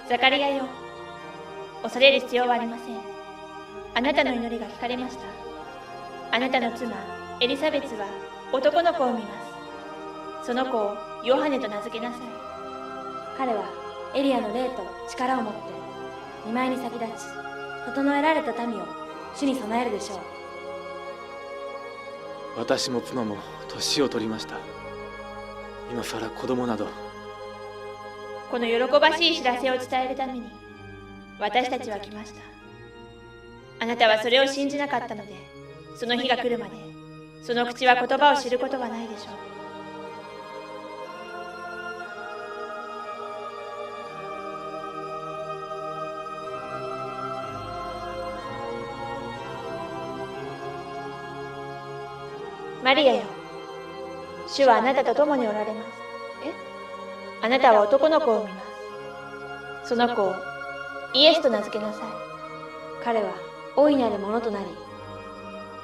ザカリアよ、恐れる必要はありません。あなたの祈りが聞かれました。あなたの妻エリザベツは男の子を産みます。その子をヨハネと名付けなさい。彼はエリアの霊と力を持って見舞いに先立ち、整えられた民を主に備えるでしょう。私も妻も年を取りました。今さら子供など。この喜ばしい知らせを伝えるために私たちは来ました。あなたはそれを信じなかったので、その日が来るまでその口は言葉を知ることはないでしょう。マリアよ、主はあなたと共におられます。あなたは男の子を産みます。その子をイエスと名付けなさい。彼は大いなるものとなり、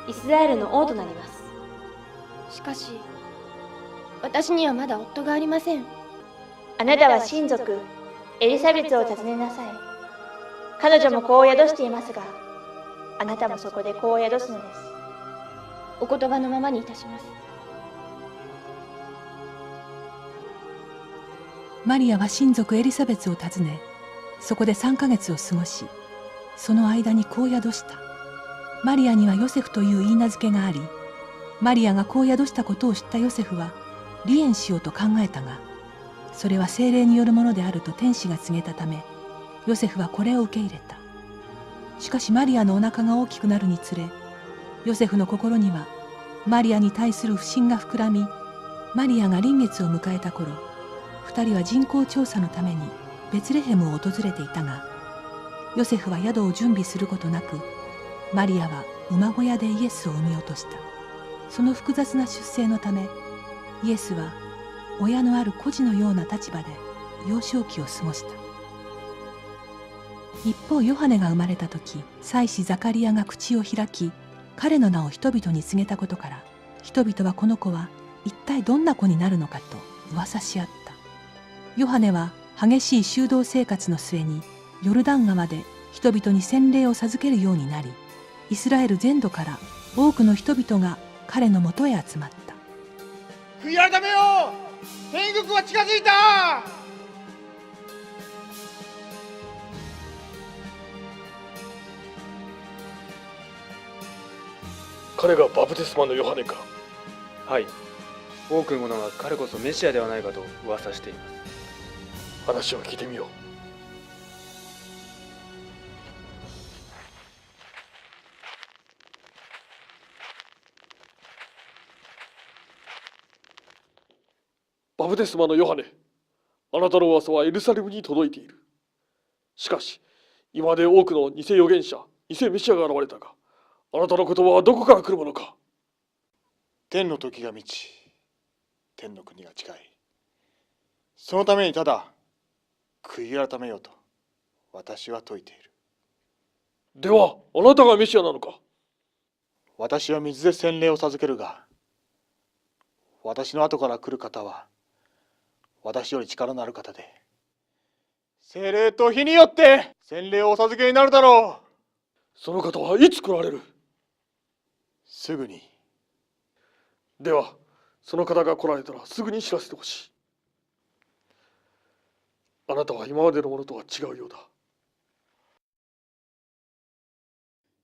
イスラエルの王となります。しかし、私にはまだ夫がありません。あなたは親族エリザベツを訪ねなさい。彼女も子を宿していますが、あなたもそこで子を宿すのです。お言葉のままにいたします。マリアは親族エリザベツを訪ね、そこで3ヶ月を過ごし、その間に子を宿した。マリアにはヨセフという言い名付けがあり、マリアが子を宿したことを知ったヨセフは離縁しようと考えたが、それは聖霊によるものであると天使が告げたため、ヨセフはこれを受け入れた。しかしマリアのお腹が大きくなるにつれ、ヨセフの心にはマリアに対する不信が膨らみ、マリアが臨月を迎えた頃、2人は人口調査のためにベツレヘムを訪れていたが、ヨセフは宿を準備することなく、マリアは馬小屋でイエスを産み落とした。その複雑な出生のため、イエスは親のある孤児のような立場で幼少期を過ごした。一方ヨハネが生まれた時、祭司ザカリアが口を開き、彼の名を人々に告げたことから、人々はこの子は一体どんな子になるのかと噂し合った。ヨハネは激しい修道生活の末にヨルダン川で人々に洗礼を授けるようになり、イスラエル全土から多くの人々が彼のもとへ集まった。悔い改めよう、天国は近づいた。彼がバプテスマのヨハネか。はい。多くの者が彼こそメシアではないかと噂しています。話を聞いてみよう。バプテスマのヨハネ、あなたの噂はエルサレムに届いている。しかし、今まで多くの偽預言者、偽メシアが現れたが、あなたの言葉はどこから来るものか。天の時が満ち、天の国が近い。そのためにただ悔い改めようと私は説いている。では、あなたがメシアなのか。私は水で洗礼を授けるが、私の後から来る方は私より力のある方で、聖霊と火によって洗礼をお授けになるだろう。その方はいつ来られる。すぐに。では、その方が来られたらすぐに知らせてほしい。あなたは今までのものとは違うようだ。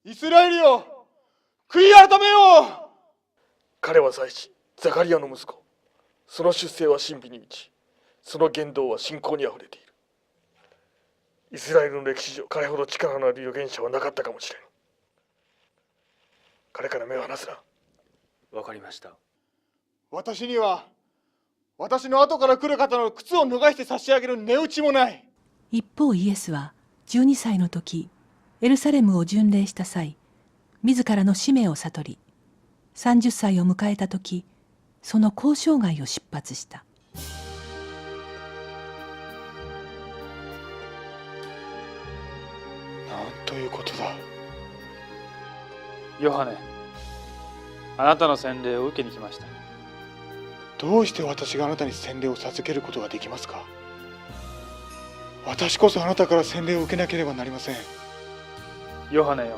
イスラエルよ、悔い改めよう。彼は祭司ザカリアの息子。その出生は神秘に満ち、その言動は信仰にあふれている。イスラエルの歴史上、彼ほど力のある預言者はなかったかもしれん。彼から目を離すな。わかりました。私には私の後から来る方の靴を脱がして差し上げる値打ちもない。一方イエスは12歳の時、エルサレムを巡礼した際、自らの使命を悟り、30歳を迎えた時、その交渉外を出発した。なんということだ。ヨハネ、あなたの洗礼を受けに来ました。どうして私があなたに洗礼を授けることができますか。私こそあなたから洗礼を受けなければなりません。ヨハネよ、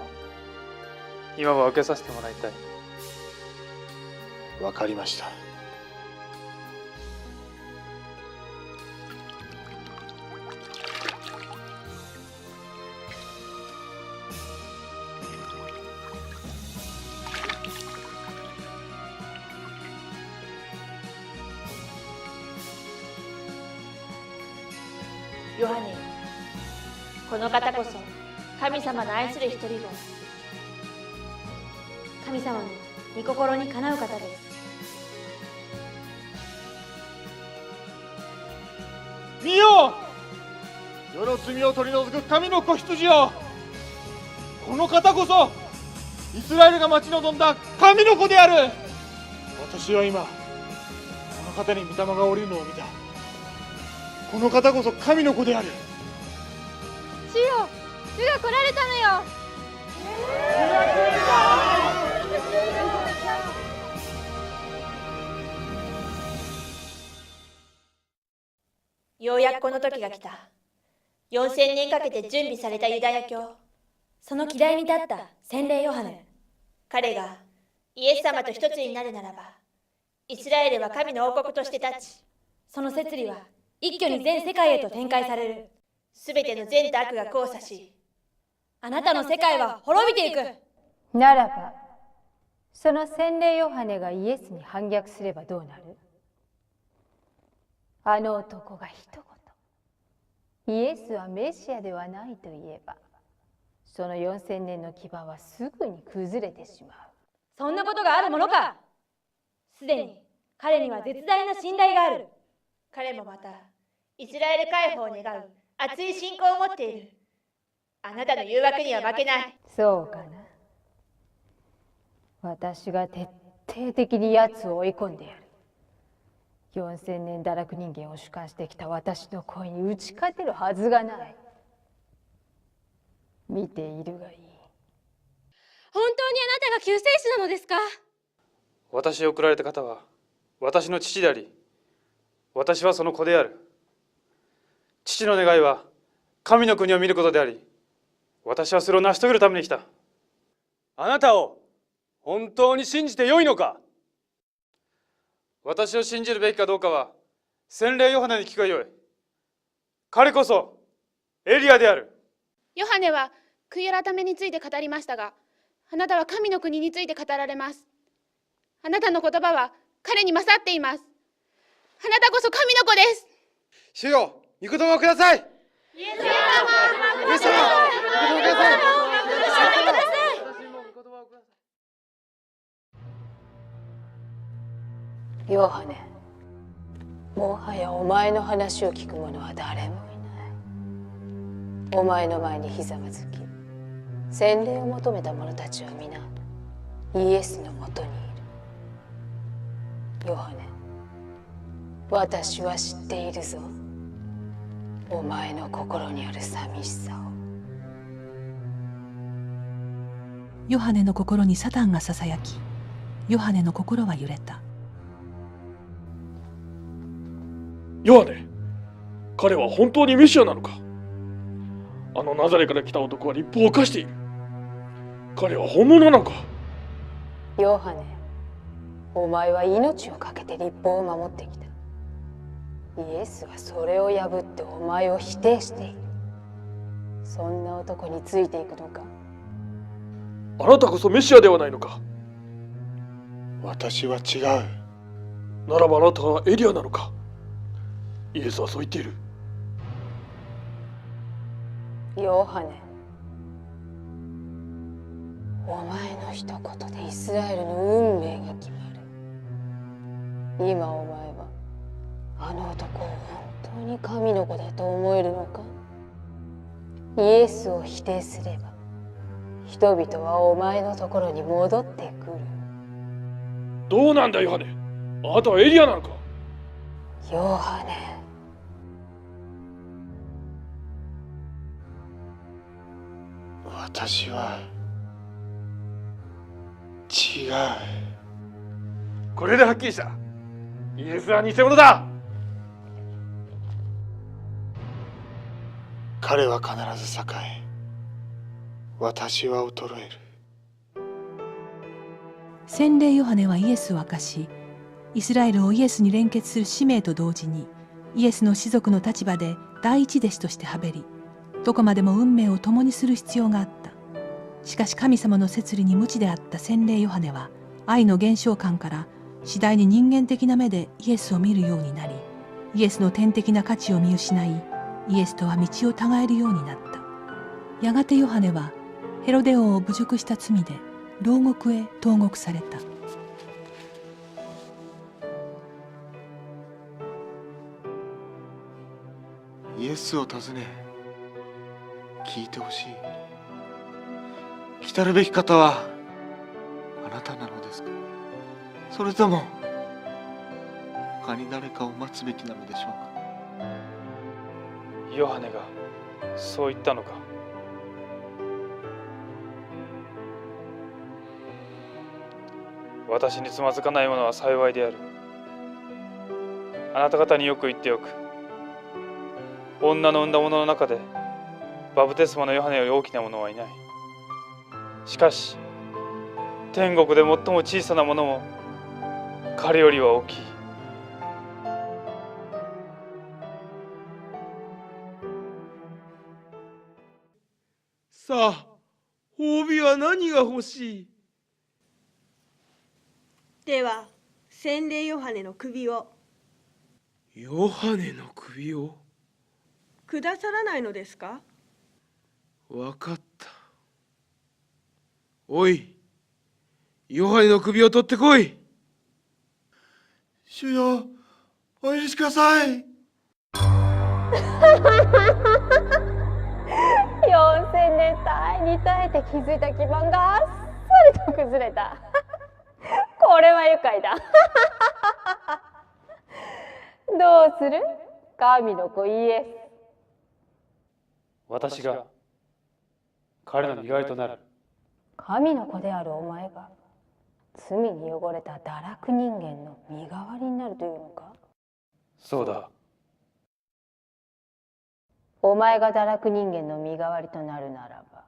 今は受けさせてもらいたい。わかりました。ヨハネよ、この方こそ神様の愛する一人子、神様の御心にかなう方です。見よ、世の罪を取り除く神の子羊よ。この方こそイスラエルが待ち望んだ神の子である。私は今この方に御霊が降りるのを見た。この方こそ神の子である。主よ、主が来られたのよ。ようやくこの時が来た。4000年かけて準備されたユダヤ教。その希代に立った洗礼ヨハネ。彼がイエス様と一つになるならば、イスラエルは神の王国として立ち、その摂理は一挙に全世界へと展開される。すべての善と悪が交差し、あなたの世界は滅びていく。ならば、その洗礼ヨハネがイエスに反逆すればどうなる？あの男が一言、イエスはメシアではないと言えば、その4000年の基盤はすぐに崩れてしまう。そんなことがあるものか。すでに彼には絶大な信頼がある。彼もまたイスラエル解放を願う熱い信仰を持っている。あなたの誘惑には負けない。そうかな。私が徹底的に奴を追い込んでやる。4000年堕落人間を主観してきた私の声に打ち勝てるはずがない。見ているがいい。本当にあなたが救世主なのですか？私へ送られた方は私の父であり、私はその子である。父の願いは神の国を見ることであり、私はそれを成し遂げるために来た。あなたを本当に信じてよいのか？私を信じるべきかどうかは洗礼ヨハネに聞くがよい。彼こそエリアである。ヨハネは悔い改めについて語りましたが、あなたは神の国について語られます。あなたの言葉は彼に勝っています。あなたこそ神の子です。主よ、御言葉をください。イエス様、御言葉をください。ヨハネ、もはやお前の話を聞く者は誰もいない。お前の前にひざまずき、洗礼を求めた者たちは皆イエスのもとにいる。ヨハネ、私は知っているぞ。お前の心にある寂しさを。ヨハネの心にサタンがささやき、ヨハネの心は揺れた。ヨハネ、彼は本当にメシアなのか？あのナザレから来た男は立法を犯している。彼は本物なのか？ヨハネ、お前は命を懸けて立法を守ってきた。イエスはそれを破ってお前を否定している。そんな男についていくのか？あなたこそメシアではないのか？私は違う。ならばあなたはエリアなのか？イエスはそう言っている。ヨハネ、お前の一言でイスラエルの運命が決まる。今お前はあの男を本当に神の子だと思えるのか？イエスを否定すれば人々はお前のところに戻ってくる。どうなんだヨハネ、あなたはエリアなのか？ヨハネ、私は違う。これではっきりした。イエスは偽物だ。彼は必ず栄え、私は衰える。洗礼ヨハネはイエスを明かし、イスラエルをイエスに連結する使命と同時に、イエスの士族の立場で第一弟子としてはべり、どこまでも運命を共にする必要があった。しかし神様の摂理に無知であった洗礼ヨハネは、愛の減少感から次第に人間的な目でイエスを見るようになり、イエスの天的な価値を見失い、イエスとは道を違えるようになった。やがてヨハネはヘロデ王を侮辱した罪で牢獄へ投獄された。イエスを訪ね、聞いてほしい。来たるべき方はあなたなのですか？それとも他に誰かを待つべきなのでしょうか？ヨハネがそう言ったのか？私につまずかないものは幸いである。あなた方によく言っておく。女の産んだ者の中でバプテスマのヨハネより大きな者はいない。しかし天国で最も小さなものも彼よりは大きい。さあ、褒美は何が欲しい？では、洗礼ヨハネの首を。ヨハネの首を？くださらないのですか？わかった。おい、ヨハネの首を取ってこい。主よ、お許しください。4000年耐えに耐えて築いた基盤があっさりと崩れた。これは愉快だ。どうする？神の子イエス。私が彼の身代わりとなる。神の子であるお前が罪に汚れた堕落人間の身代わりになるというのか？そうだ。お前が堕落人間の身代わりとなるならば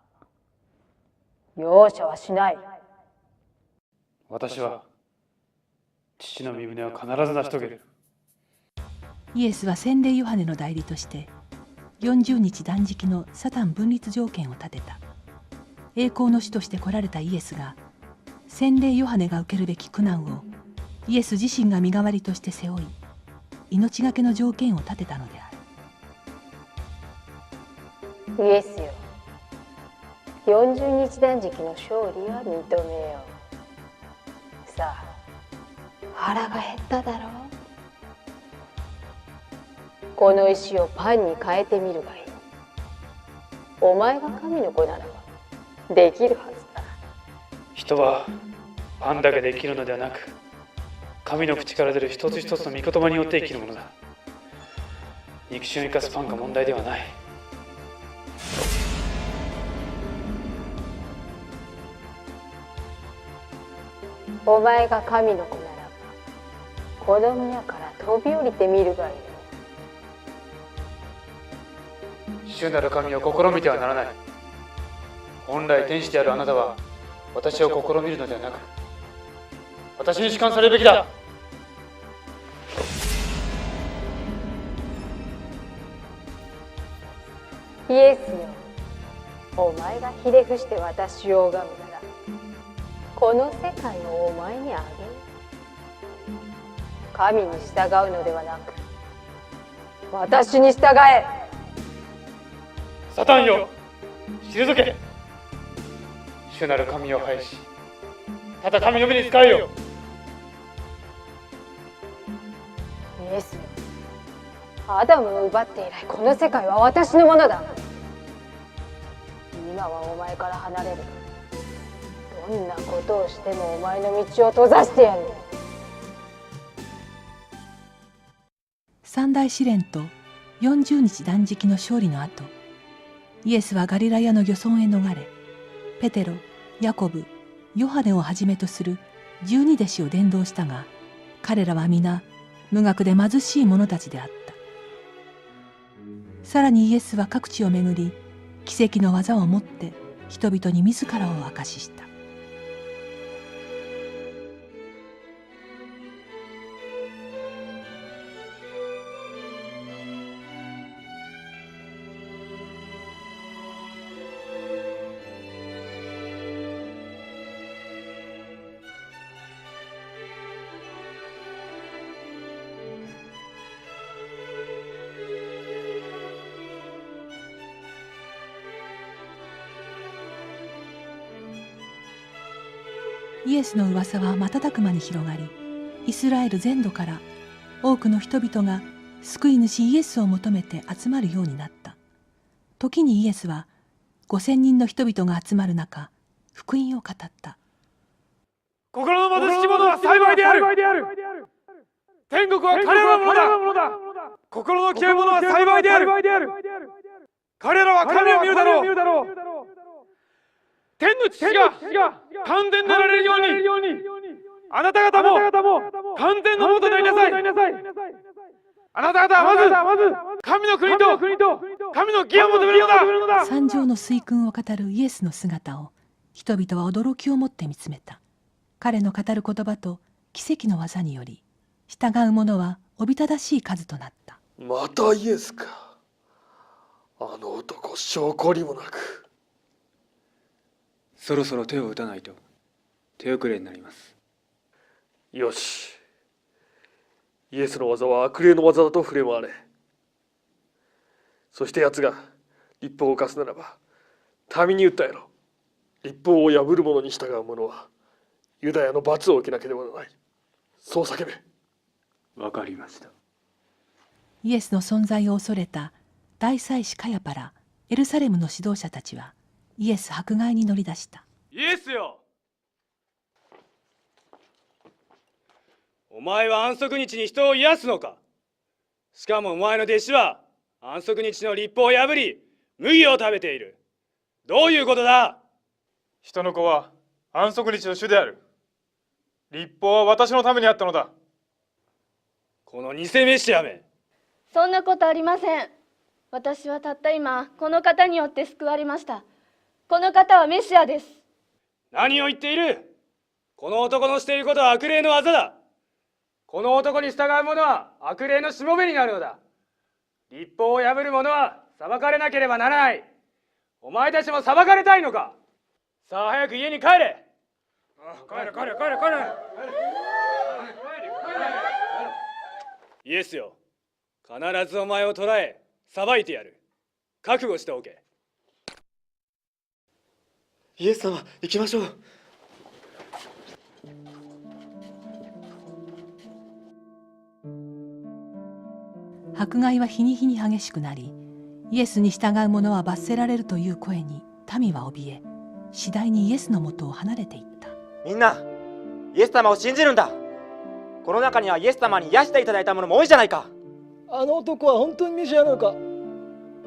容赦はしない。私は父の身旨を必ず成し遂げる。イエスは洗礼ヨハネの代理として40日断食のサタン分立条件を立てた。栄光の主として来られたイエスが洗礼ヨハネが受けるべき苦難をイエス自身が身代わりとして背負い、命がけの条件を立てたのである。イエスよ、40日断食の勝利は認めよう。さあ、腹が減っただろう。この石をパンに変えてみるがいい。お前が神の子ならばできるはずだ。人はパンだけで生きるのではなく、神の口から出る一つ一つの御言葉によって生きるものだ。肉親を生かすパンが問題ではない。お前が神の子ならばこの宮から飛び降りてみるがいい。主なる神を試みてはならない。本来天使であるあなたは私を試みるのではなく、私に主観されるべきだ。イエスよ、お前がひれ伏して私を拝むならこの世界をお前にあげる。神に従うのではなく私に従え。サタンよ、退け。主なる神を拝しただ神の目に仕えよ。イエスよ、アダムを奪って以来この世界は私のものだ。今はお前から離れる。どんなことをしてもお前の道を閉ざしてやる。三大試練と40日断食の勝利の後、イエスはガリラヤの漁村へ逃れ、ペテロ、ヤコブ、ヨハネをはじめとする12弟子を伝道したが、彼らは皆無学で貧しい者たちであった。さらにイエスは各地を巡り、奇跡の技をもって人々に自らを証しした。イエスの噂は瞬く間に広がり、イスラエル全土から多くの人々が救い主イエスを求めて集まるようになった。時にイエスは5,000人の人々が集まる中、福音を語った。心の貧しき者は幸いである。天国は彼らのものだ。心の清い者は幸いである。彼らは神を見るだろう。天の父が完全でなられるように、あなた方も完全なものとなりなさい。あなた方はまず神の国と神の義を求めるのだ。惨状の水訓を語るイエスの姿を人々は驚きをもって見つめた。彼の語る言葉と奇跡の技により、従う者はおびただしい数となった。またイエスか。あの男、証拠にもなく。そろそろ手を打たないと手遅れになります。よし。イエスの技は悪霊の技だと触れ回れ。そして奴が律法を犯すならば民に訴えろ。律法を破る者に従う者はユダヤの罰を受けなければならない。そう叫べ。わかりました。イエスの存在を恐れた大祭司カヤパらエルサレムの指導者たちはイエス迫害に乗り出した。イエスよ、お前は安息日に人を癒すのか。しかもお前の弟子は安息日の律法を破り麦を食べている。どういうことだ。人の子は安息日の主である。律法は私のためにあったのだ。この偽メシアめ。そんなことありません。私はたった今この方によって救われました。この方はメシアです。何を言っている。この男のしていることは悪霊の技だ。この男に従う者は悪霊のしもべになるのだ。律法を破る者は裁かれなければならない。お前たちも裁かれたいのか。さあ早く家に帰れ。帰れ。イエスよ、必ずお前を捕らえ裁いてやる。覚悟しておけ。イエス様、行きましょう。迫害は日に日に激しくなり、イエスに従う者は罰せられるという声に民は怯え、次第にイエスのもとを離れていった。みんな、イエス様を信じるんだ。この中にはイエス様に癒していただいた者も多いじゃないか。あの男は本当にメシアなのか。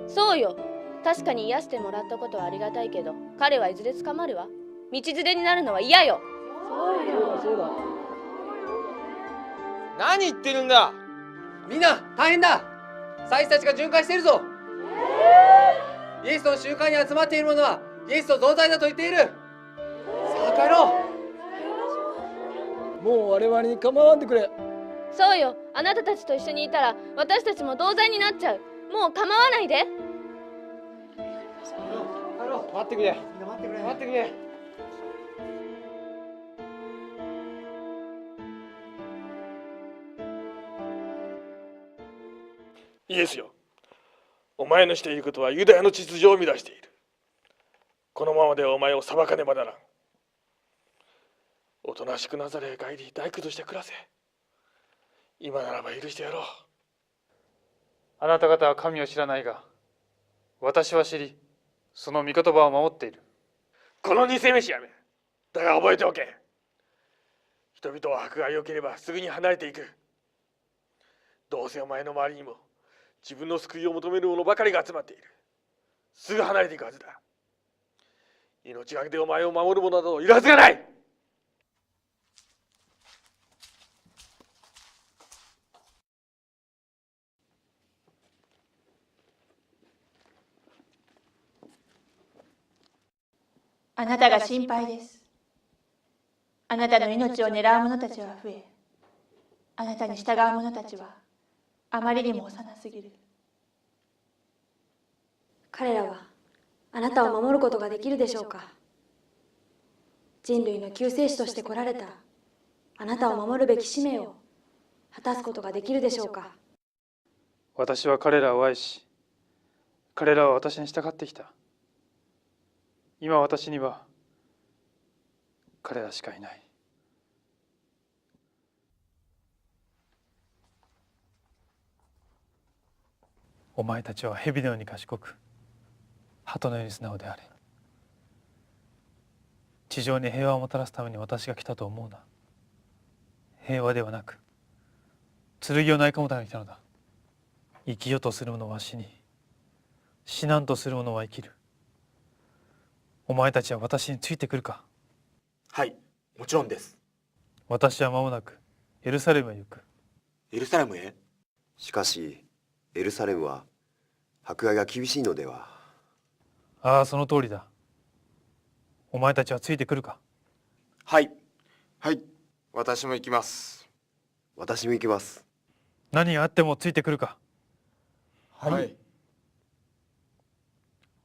そうよ。確かに癒してもらったことはありがたいけど、彼はいずれ捕まるわ。道連れになるのは嫌よ。そうだ。何言ってるんだ。みんな大変だ。祭司たちが巡回しているぞ。イエスの集会に集まっている者はイエスと同罪だと言っている。さあ帰ろう。もう我々に構わんでくれ。そうよ。あなたたちと一緒にいたら私たちも同罪になっちゃう。もう構わないで。待ってくれ。イエスよ、お前のしていることはユダヤの秩序を乱している。このままではお前を裁かねばならん。おとなしくナザレへ帰り大工として暮らせ。今ならば許してやろう。あなた方は神を知らないが、私は知り、その御言葉を守っている。この偽メシアめ、だが覚えておけ。人々は迫害を受ければすぐに離れていく。どうせお前の周りにも自分の救いを求める者ばかりが集まっている。すぐ離れていくはずだ。命がけでお前を守る者などいるはずがない。あなたが心配です。あなたの命を狙う者たちは増え、あなたに従う者たちはあまりにも幼すぎる。彼らはあなたを守ることができるでしょうか。人類の救世主として来られたあなたを守るべき使命を果たすことができるでしょうか。私は彼らを愛し、彼らは私に従ってきた。今私には彼らしかいない。お前たちは蛇のように賢く、鳩のように素直であれ。地上に平和をもたらすために私が来たと思うな。平和ではなく、剣をないかむために来たのだ。生きようとする者は死に、死なんとする者は生きる。お前たちは私についてくるか。はい、もちろんです。私は間もなくエルサレムへ行く。エルサレムへ？しかしエルサレムは迫害が厳しいのでは。ああ、その通りだ。お前たちはついてくるか。はい。はい、私も行きます。私も行きます。何があってもついてくるか。はい。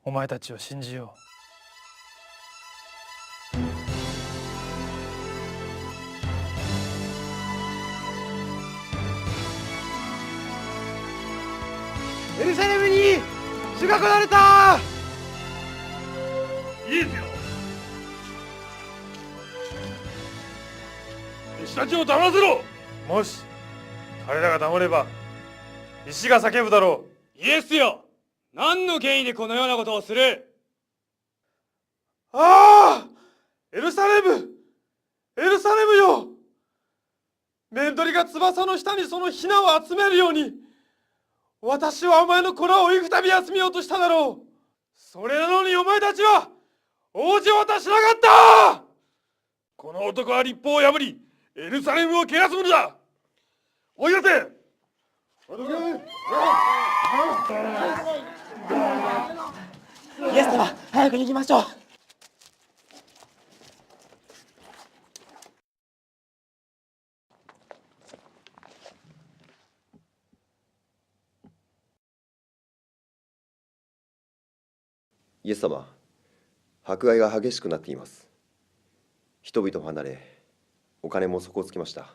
お前たちを信じよエルサレムに主が来られた。いいですよ。弟子たちを黙らせろ。もし彼らが黙れば石が叫ぶだろう。イエスよ、何の権威でこのようなことをする。ああ、エルサレム、エルサレムよ。メンドリが翼の下にそのヒナを集めるように、私はお前の子らを幾度集めようとしただろう。それなのにお前たちは王子を渡しなかった。この男は立法を破りエルサレムを汚す者だ。追い出せ。イエス様、早く逃げましょう。イエス様、迫害が激しくなっています。人々も離れ、お金も底をつきました。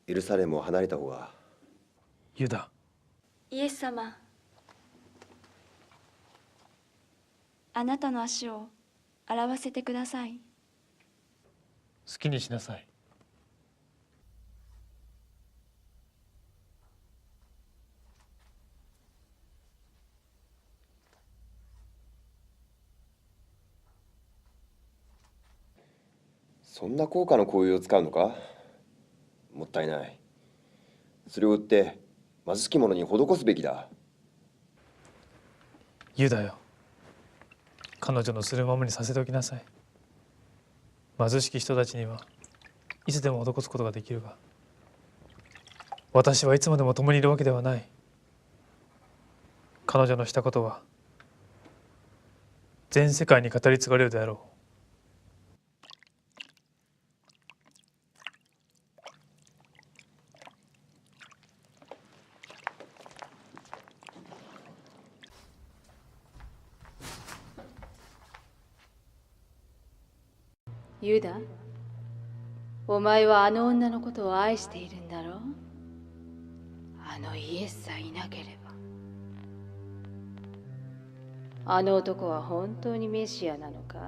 エルサレムを離れた方が。ユダ。イエス様、あなたの足を洗わせてください。好きにしなさい。そんな高価な香油を使うのか。もったいない。それを売って貧しき者に施すべきだ。ユダよ、彼女のするままにさせておきなさい。貧しき人たちにはいつでも施すことができるが、私はいつまでも共にいるわけではない。彼女のしたことは全世界に語り継がれるであろう。ユダ、お前はあの女のことを愛しているんだろう。あのイエスさえいなければ。あの男は本当にメシアなのか。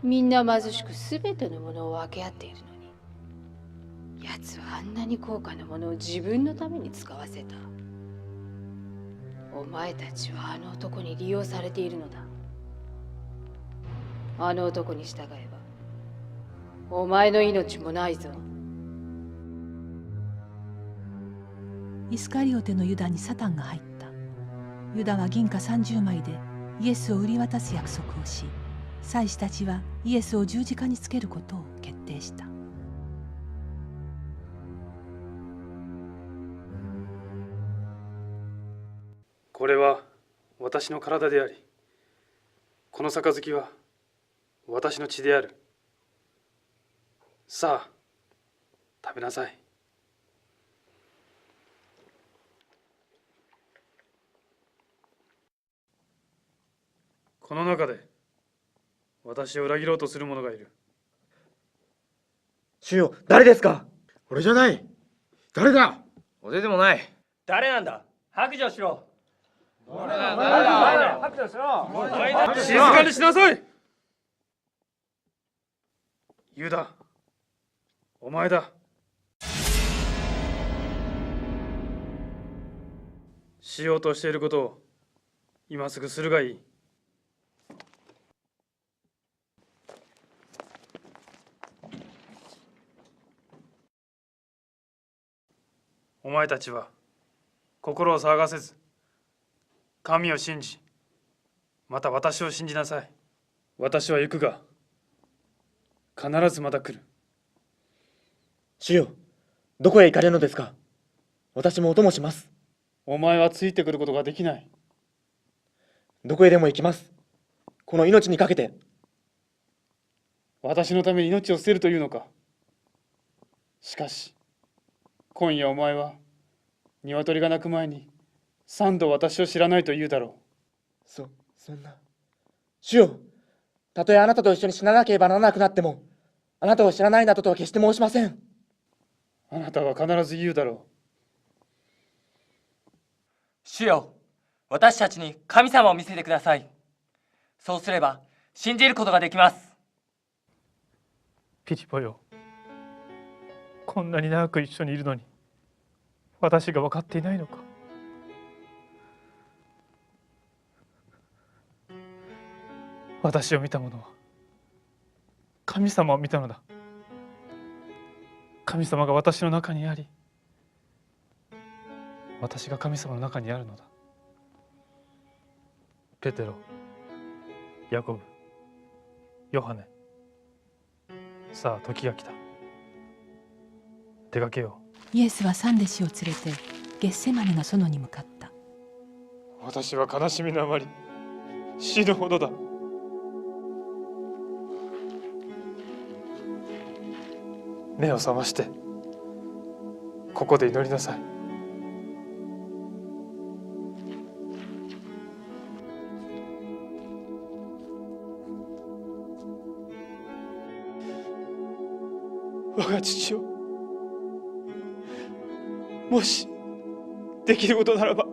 みんな貧しくすべてのものを分け合っているのに、奴はあんなに高価なものを自分のために使わせた。お前たちはあの男に利用されているのだ。あの男に従えばお前の命もないぞ。イスカリオテのユダにサタンが入った。ユダは銀貨30枚でイエスを売り渡す約束をし、祭司たちはイエスを十字架につけることを決定した。これは私の体であり、この杯は私の血である。さあ食べなさい。この中で私を裏切ろうとする者がいる。主よ、誰ですか？俺じゃない。誰だ？俺でもない。誰なんだ？白状しろ。誰だ？白状しろ。静かにしなさい。ユダ、お前だ。しようとしていることを今すぐするがいい。お前たちは心を騒がせず、神を信じ、また私を信じなさい。私は行くが、必ずまた来る。主よ、どこへ行かれるのですか？私もお供します。お前はついてくることができない。どこへでも行きます。この命にかけて。私のために命を捨てるというのか。しかし、今夜お前は鶏が鳴く前に3度私を知らないと言うだろう。そんな。主よ、たとえあなたと一緒に死ななければならなくなっても、あなたを知らないなどとは決して申しません。あなたは必ず言うだろう。主よ、私たちに神様を見せてください。そうすれば信じることができます。ピリポよ、こんなに長く一緒にいるのに私が分かっていないのか。私を見た者は神様を見たのだ。神様が私の中にあり、私が神様の中にあるのだ。ペテロ、ヤコブ、ヨハネ、さあ時が来た。出かけよう。イエスは三弟子を連れてゲッセマネの園に向かった。私は悲しみのあまり死ぬほどだ。目を覚ましてここで祈りなさい。我が父よ、もしできることならば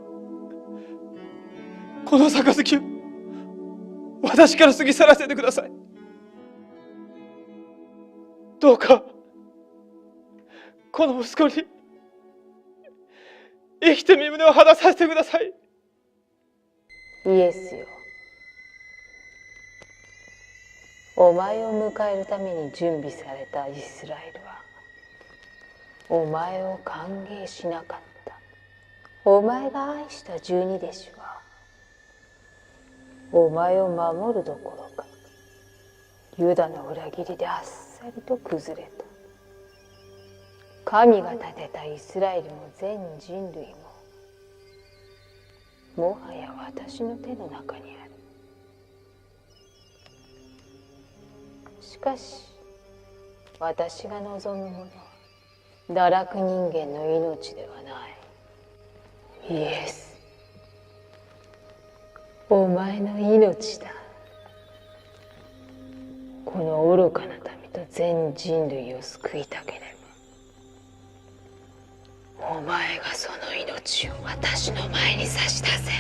この杯を私から過ぎ去らせてください。どうかこの息子に生きて身胸を離させてください。イエスよ、お前を迎えるために準備されたイスラエルはお前を歓迎しなかった。お前が愛した十二弟子はお前を守るどころかユダの裏切りであっさりと崩れた。神が立てたイスラエルも全人類ももはや私の手の中にある。しかし私が望むものは堕落人間の命ではない。イエス、お前の命だ。この愚かな民と全人類を救いたければ、お前がその命を私の前に差し出せ。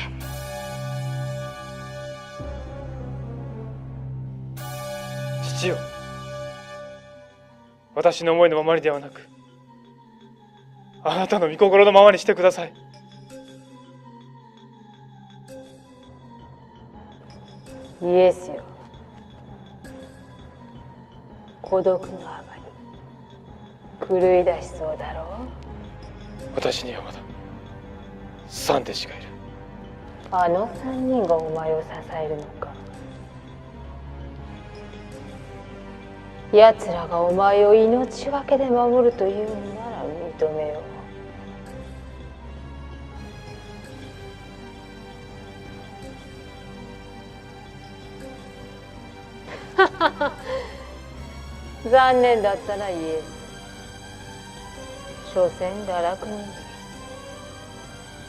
父よ、私の思いのままにではなく、あなたの御心のままにしてください。イエスよ、孤独のあまり狂い出しそうだろう。私にはまだ三弟子がいる。あの三人がお前を支えるのか。奴らがお前を命がけで守るというのなら認めよう。残念だったなイエス。所詮堕落人に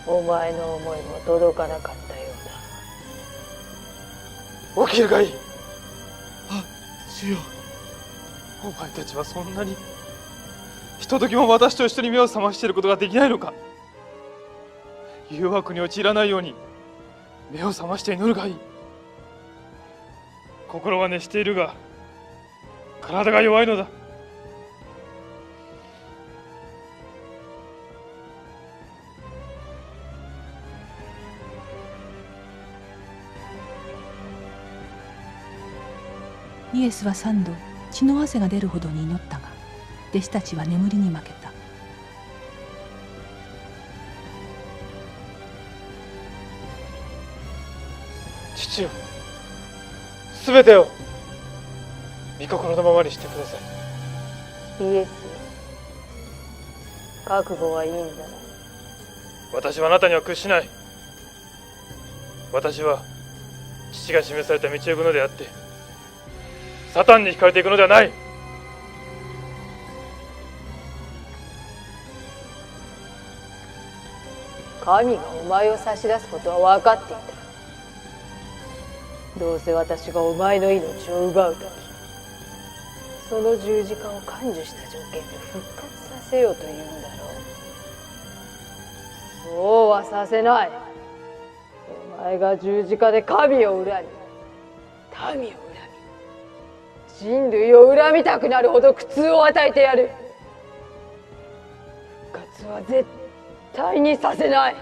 お前の思いも届かなかったようだ。起きるがいい。あ、主よ、お前たちはそんなにひとときも私と一緒に目を覚ましていることができないのか。誘惑に陥らないように目を覚まして祈るがいい。心は熱しているが体が弱いのだ。イエスは3度血の汗が出るほどに祈ったが、弟子たちは眠りに負けた。父よ、すべてを御心のままにしてください。イエス、覚悟はいいんだな。私はあなたには屈しない。私は父が示された道を行くのであって、サタンに惹かれていくのではない。神がお前を差し出すことは分かっていた。どうせ私がお前の命を奪うとき、その十字架を感受した条件で復活させようというんだろう。そうはさせない。お前が十字架で神を恨み、民を恨み、人類を恨みたくなるほど苦痛を与えてやる。復活は絶対にさせない。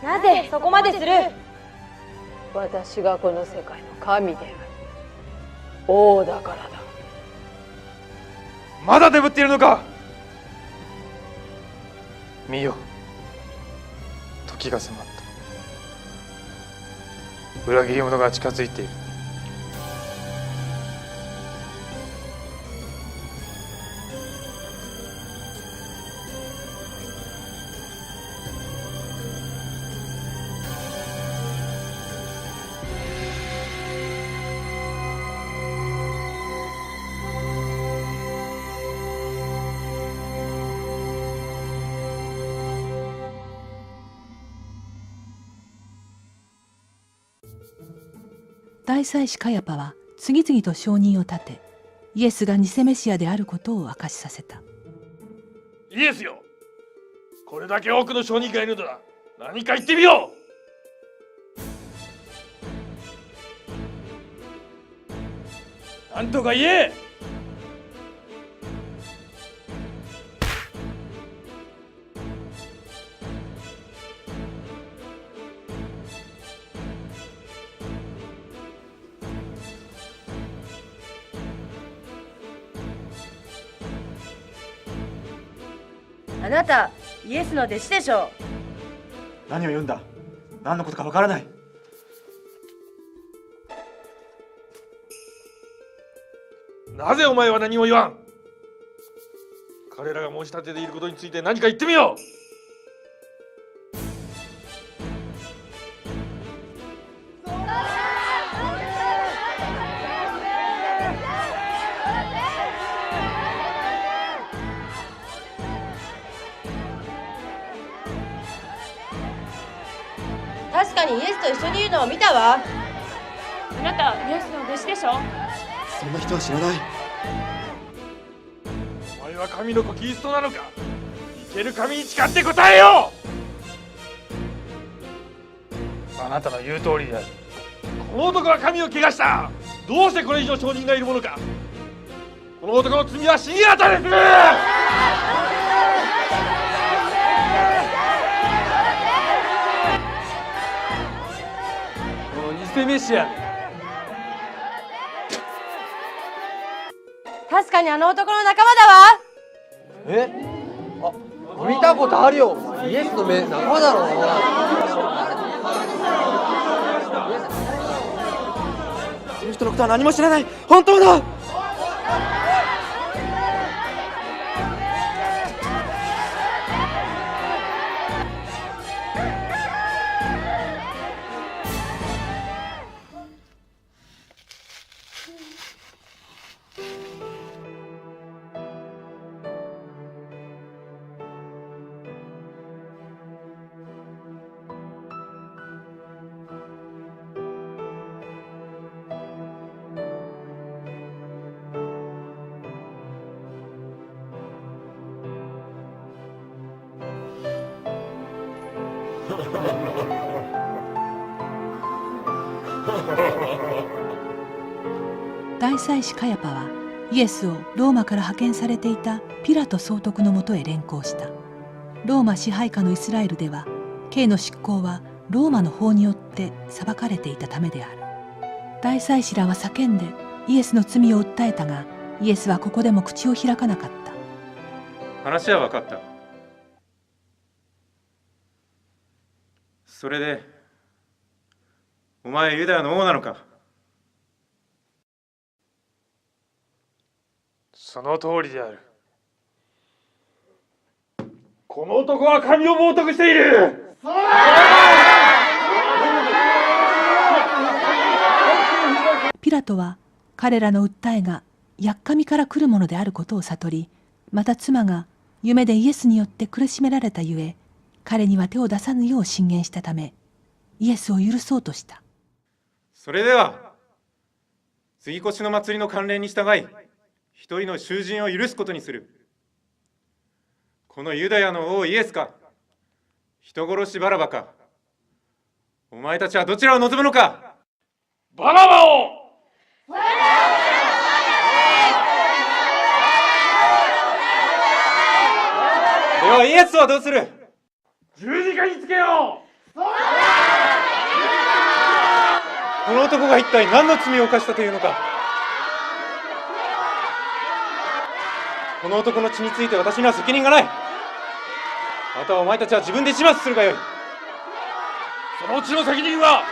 なぜそこまでする？私がこの世界の神である王だからだ。まだ眠っているのか。見よ、時が迫った。裏切り者が近づいている。大祭司カヤパは次々と証人を立て、イエスが偽メシアであることを明かしさせた。イエスよ、これだけ多くの証人がいるのだ。何か言ってみよう。なんとか言え。あなたイエスの弟子でしょう。何を言うんだ。何のことかわからない。なぜお前は何も言わん。彼らが申し立てていることについて何か言ってみよう。確かにイエスと一緒にいるのを見たわ。あなたイエスの弟子でしょ。そんな人は知らない。お前は神の子キリストなのか。生ける神に誓って答えよう。あなたの言う通りである。この男は神を汚した。どうしてこれ以上証人がいるものか。この男の罪は死に当たれ。偽メシア。確かにあの男の仲間だわ。あ、見たことあるよ。イエスの目仲間だろう。その人のことは何も知らない。本当だ。大祭司カヤパはイエスをローマから派遣されていたピラト総督のもとへ連行した。ローマ支配下のイスラエルでは刑の執行はローマの法によって裁かれていたためである。大祭司らは叫んでイエスの罪を訴えたが、イエスはここでも口を開かなかった。話は分かった。それでお前ユダヤの王なのか？その通りである。この男は神を冒涜している。ピラトは彼らの訴えがやっかみから来るものであることを悟り、また妻が夢でイエスによって苦しめられたゆえ、彼には手を出さぬよう進言したため、イエスを許そうとした。それでは杉越の祭りの慣例に従い、一人の囚人を許すことにする。このユダヤの王イエスか、人殺しバラバか、お前たちはどちらを望むのか？バラバを。ではイエスはどうする？十字架につけよう。この男が一体何の罪を犯したというのか？この男の血について私には責任がない。またお前たちは自分で始末するがよい。その血の責任は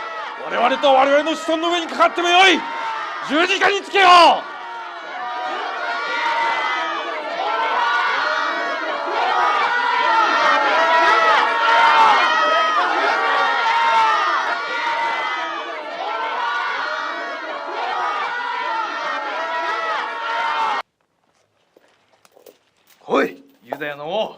我々と我々の子孫の上にかかってもよい。十字架につけよう。おい、ユダヤの王。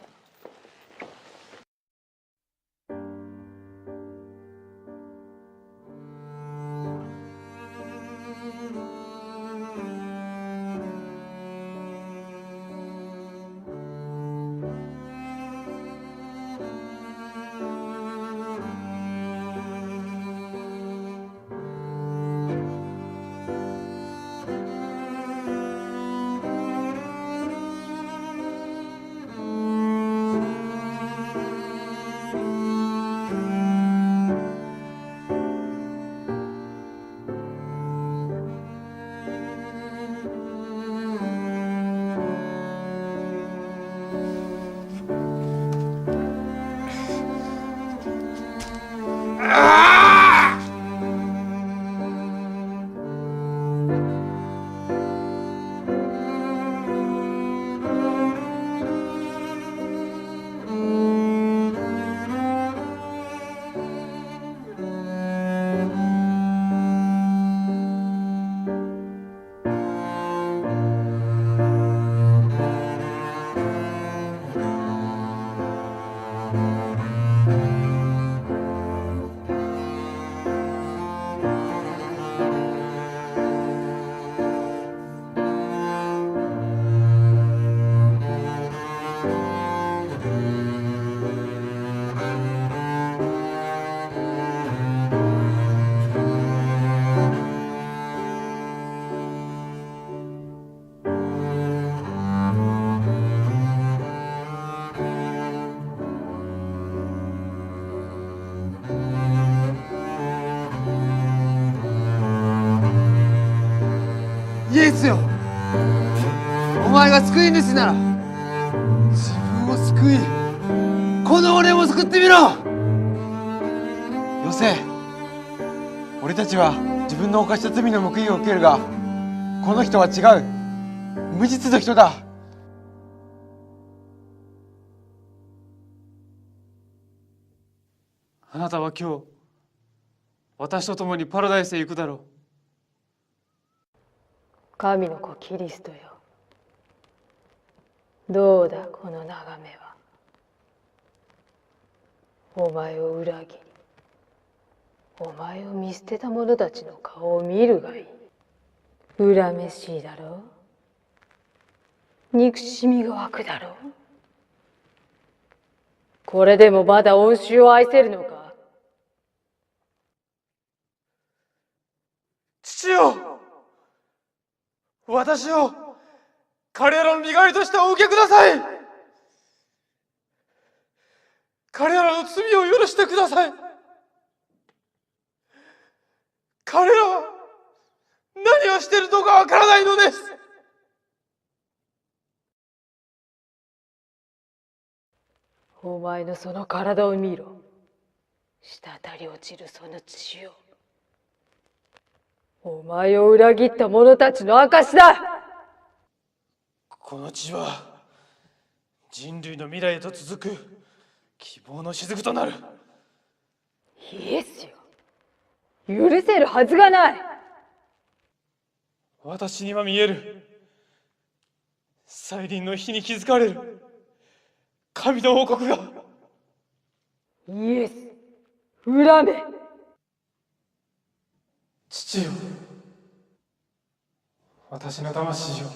イエスよ、お前が救い主なら自分を救い、この俺も救ってみろ。よせ、俺たちは自分の犯した罪の報いを受けるが、この人は違う、無実の人だ。あなたは今日私と共にパラダイスへ行くだろう。神の子キリストよ、どうだこの眺めは。お前を裏切り、お前を見捨てた者たちの顔を見るがいい。恨めしいだろう、憎しみが湧くだろう。これでもまだ恩衆を愛せるのか。私を彼らの身代わりとしてお受けください。彼らの罪を許してください。彼らは何をしているのかわからないのです。お前のその体を見ろ。滴り落ちるその血を。お前を裏切った者たちの証だ。この血は人類の未来へと続く希望の雫となる。イエスよ、許せるはずがない。私には見える。再臨の日に築かれる神の王国が。イエス、恨め。父よ、私の魂を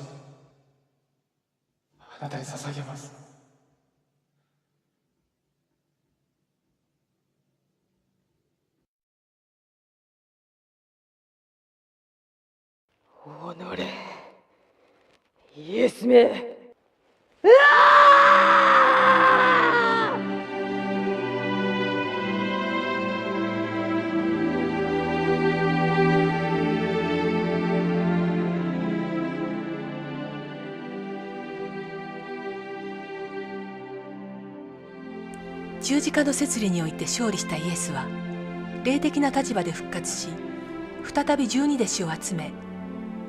あなたに捧げます。おのれ、イエスめ。うわ十字架の摂理において勝利したイエスは霊的な立場で復活し、再び12弟子を集め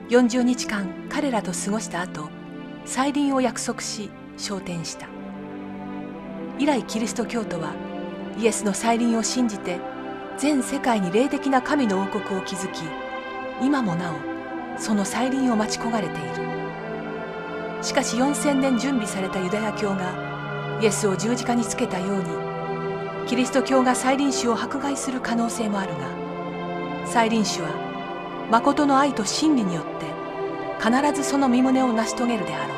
40日間彼らと過ごした後、再臨を約束し昇天した。以来キリスト教徒はイエスの再臨を信じて全世界に霊的な神の王国を築き、今もなおその再臨を待ち焦がれている。しかし4000年準備されたユダヤ教がイエスを十字架につけたように、キリスト教が再臨主を迫害する可能性もあるが、再臨主は誠の愛と真理によって必ずその身旨を成し遂げるであろう。